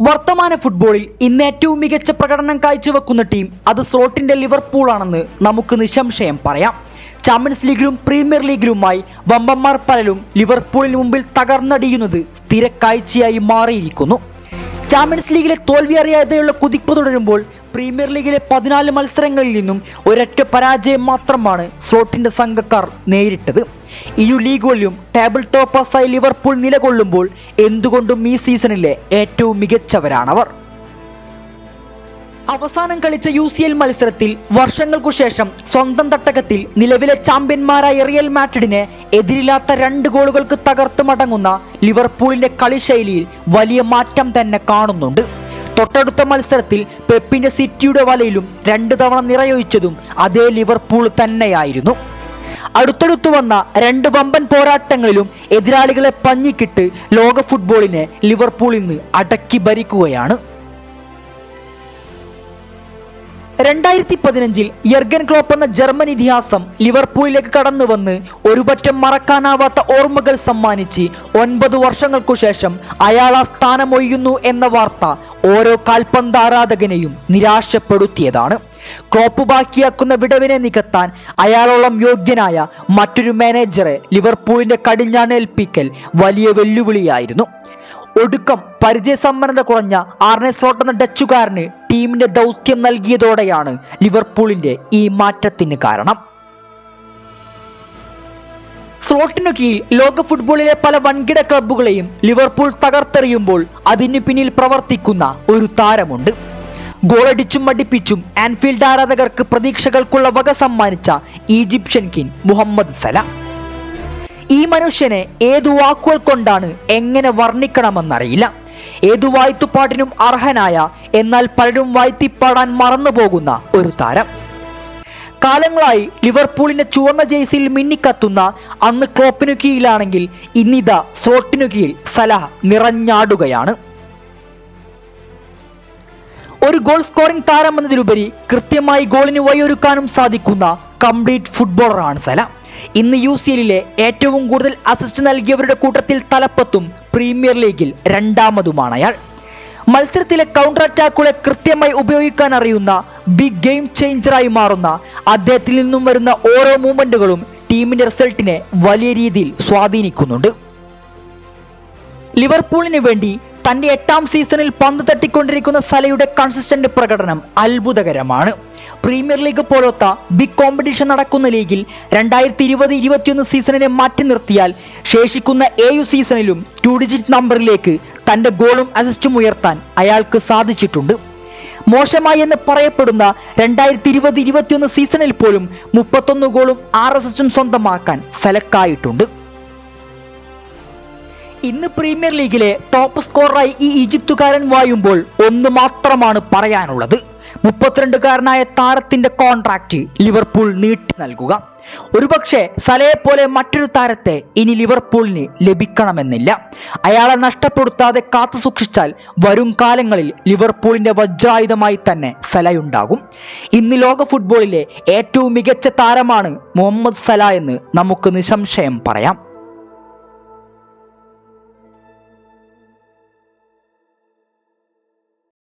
വർത്തമാന ഫുട്ബോളിൽ ഇന്ന് ഏറ്റവും മികച്ച പ്രകടനം കാഴ്ചവെക്കുന്ന ടീം അത് സ്ലോട്ടിന്റെ ലിവർപൂൾ ആണെന്ന് നമുക്ക് നിസ്സംശയം പറയാം. ചാമ്പ്യൻസ് ലീഗിലും പ്രീമിയർ ലീഗിലുമായി വമ്പന്മാർ പലരും ലിവർപൂളിന് മുമ്പിൽ തകർന്നടിയുന്നത് സ്ഥിരക്കാഴ്ചയായി മാറിയിരിക്കുന്നു. ചാമ്പ്യൻസ് ലീഗിലെ തോൽവി അറിയാതെയുള്ള കുതിപ്പ് തുടരുമ്പോൾ പ്രീമിയർ ലീഗിലെ 14 മത്സരങ്ങളിൽ നിന്നും ഒരൊറ്റ പരാജയം മാത്രമാണ് സ്ലോട്ടിന്റെ സംഘക്കാർ നേരിട്ടത്. ഇരു ലീഗുകളിലും ടേബിൾ ടോപ്പേഴ്സായി ലിവർപൂൾ നിലകൊള്ളുമ്പോൾ എന്തുകൊണ്ടും ഈ സീസണിലെ ഏറ്റവും മികച്ചവരാണവർ. അവസാനം കളിച്ച UCL മത്സരത്തിൽ വർഷങ്ങൾക്കു ശേഷം സ്വന്തം തട്ടകത്തിൽ നിലവിലെ ചാമ്പ്യന്മാരായ റിയൽ മാഡ്രിഡിനെ എതിരില്ലാത്ത 2 ഗോളുകൾക്ക് തകർത്ത് മടങ്ങുന്ന ലിവർപൂളിന്റെ കളിശൈലിയിൽ വലിയ മാറ്റം തന്നെ കാണുന്നുണ്ട്. തൊട്ടടുത്ത മത്സരത്തിൽ പെപ്പിന്റെ സിറ്റിയുടെ വലയിലും 2 തവണ നിറയൊഴിച്ചതും അതേ ലിവർപൂൾ തന്നെയായിരുന്നു. അടുത്തടുത്തു വന്ന 2 വമ്പൻ പോരാട്ടങ്ങളിലും എതിരാളികളെ പഞ്ഞിക്കിട്ട് ലോക ഫുട്ബോളിനെ ലിവർപൂൾ ഇന്ന് അടക്കി ഭരിക്കുകയാണ്. 2015 യെർഗൻ ക്ലോപ്പ് എന്ന ജർമ്മൻ ഇതിഹാസം ലിവർപൂളിലേക്ക് കടന്നു വന്ന് ഒരുപറ്റം മറക്കാനാവാത്ത ഓർമ്മകൾ സമ്മാനിച്ച് 9 വർഷങ്ങൾക്കു ശേഷം അയാൾ ആ സ്ഥാനമൊഴിയുന്നു എന്ന വാർത്ത ഓരോ കാൽപന്ത് ആരാധകനെയും നിരാശപ്പെടുത്തിയതാണ്. ക്ലോപ്പ് ബാക്കിയാക്കുന്ന വിടവിനെ നികത്താൻ അയാളോളം യോഗ്യനായ മറ്റൊരു മാനേജറെ ലിവർപൂളിന്റെ കടിഞ്ഞാണേൽപ്പിക്കൽ വലിയ വെല്ലുവിളിയായിരുന്നു. ഒടുക്കം പരിചയസമ്പന്നത കുറഞ്ഞ ആർനെ സ്ലോട്ട് എന്ന ഡച്ചുകാരന് ടീമിന്റെ ദൗത്യം നൽകിയതോടെയാണ് ലിവർപൂളിന്റെ ഈ മാറ്റത്തിന് കാരണം. സ്ലോട്ടിനു കീഴിൽ ലോക ഫുട്ബോളിലെ പല വൻകിട ക്ലബ്ബുകളെയും ലിവർപൂൾ തകർത്തെറിയുമ്പോൾ അതിനു പിന്നിൽ പ്രവർത്തിക്കുന്ന ഒരു താരമുണ്ട്. ഗോളടിച്ചും മടിപ്പിച്ചും ആൻഫീൽഡ് ആരാധകർക്ക് പ്രതീക്ഷകൾക്കുള്ള വക സമ്മാനിച്ച ഈജിപ്ഷ്യൻ കിങ് മുഹമ്മദ് സല. ഈ മനുഷ്യനെ ഏതു വാക്കുകൾ കൊണ്ടാണ് എങ്ങനെ വർണ്ണിക്കണമെന്നറിയില്ല. ഏതു വായ്ത്തുപാട്ടിനും അർഹനായ, എന്നാൽ പലരും വായ്ത്തിപ്പാടാൻ മറന്നുപോകുന്ന ഒരു താരം. കാലങ്ങളായി ലിവർപൂളിന്റെ ചുവന്ന ജേഴ്സിയിൽ മിന്നിക്കത്തുന്ന അന്ന് ക്ലോപ്പിനു കീഴിലാണെങ്കിൽ ഇന്നിതാ സ്ലോട്ടിനു കീഴിൽ സലാഹ് നിറഞ്ഞാടുകയാണ്. ഒരു ഗോൾ സ്കോറിംഗ് താരമെന്നതിലുപരി കൃത്യമായി ഗോളിന് വഴിയൊരുക്കാനും സാധിക്കുന്ന കംപ്ലീറ്റ് ഫുട്ബോളറാണ് സല. ഇന്ന് UCLിലെ ഏറ്റവും കൂടുതൽ അസിസ്റ്റ് നൽകിയവരുടെ കൂട്ടത്തിൽ തലപ്പത്തും പ്രീമിയർ ലീഗിൽ 2ാമതുമാണ് അയാൾ. മത്സരത്തിലെ കൗണ്ടർ അറ്റാക്കുകളെ കൃത്യമായി ഉപയോഗിക്കാൻ അറിയുന്ന ബിഗ് ഗെയിം ചേഞ്ചറായി മാറുന്ന അദ്ദേഹത്തിൽ നിന്നും വരുന്ന ഓരോ മൂവ്മെന്റുകളും ടീമിന്റെ റിസൾട്ടിനെ വലിയ രീതിയിൽ സ്വാധീനിക്കുന്നുണ്ട്. ലിവർപൂളിന് വേണ്ടി തന്റെ 8ാം സീസണിൽ പന്ത് തട്ടിക്കൊണ്ടിരിക്കുന്ന സലയുടെ കൺസിസ്റ്റന്റ് പ്രകടനം അത്ഭുതകരമാണ്. പ്രീമിയർ ലീഗ് പോലത്തെ ബിഗ് കോമ്പറ്റീഷൻ നടക്കുന്ന ലീഗിൽ 2020-21 സീസണിനെ മാറ്റി നിർത്തിയാൽ ശേഷിക്കുന്ന 7 സീസണിലും 2 ഡിജിറ്റ് നമ്പറിലേക്ക് തന്റെ ഗോളും അസിസ്റ്റും ഉയർത്താൻ അയാൾക്ക് സാധിച്ചിട്ടുണ്ട്. മോശമായി എന്ന് പറയപ്പെടുന്ന 2020-21 സീസണിൽ പോലും 31 ഗോളും 6 അസിസ്റ്റും സ്വന്തമാക്കാൻ സലക്കായിട്ടുണ്ട്. ഇന്ന് പ്രീമിയർ ലീഗിലെ ടോപ്പ് സ്കോററായി ഈ ഈജിപ്തുകാരൻ വായുമ്പോൾ ഒന്ന് മാത്രമാണ് പറയാനുള്ളത്: 32കാരനായ താരത്തിന്റെ കോൺട്രാക്റ്റ് ലിവർപൂൾ നീട്ടി നൽകുക. ഒരുപക്ഷെ സലയെപ്പോലെ മറ്റൊരു താരത്തെ ഇനി ലിവർപൂളിന് ലഭിക്കണമെന്നില്ല. അയാളെ നഷ്ടപ്പെടുത്താതെ കാത്തു സൂക്ഷിച്ചാൽ വരും കാലങ്ങളിൽ ലിവർപൂളിന്റെ വജ്രായുധമായി തന്നെ സലയുണ്ടാകും. ഇന്ന് ലോക ഫുട്ബോളിലെ ഏറ്റവും മികച്ച താരമാണ് മുഹമ്മദ് സല എന്ന് നമുക്ക് നിസ്സംശയം പറയാം.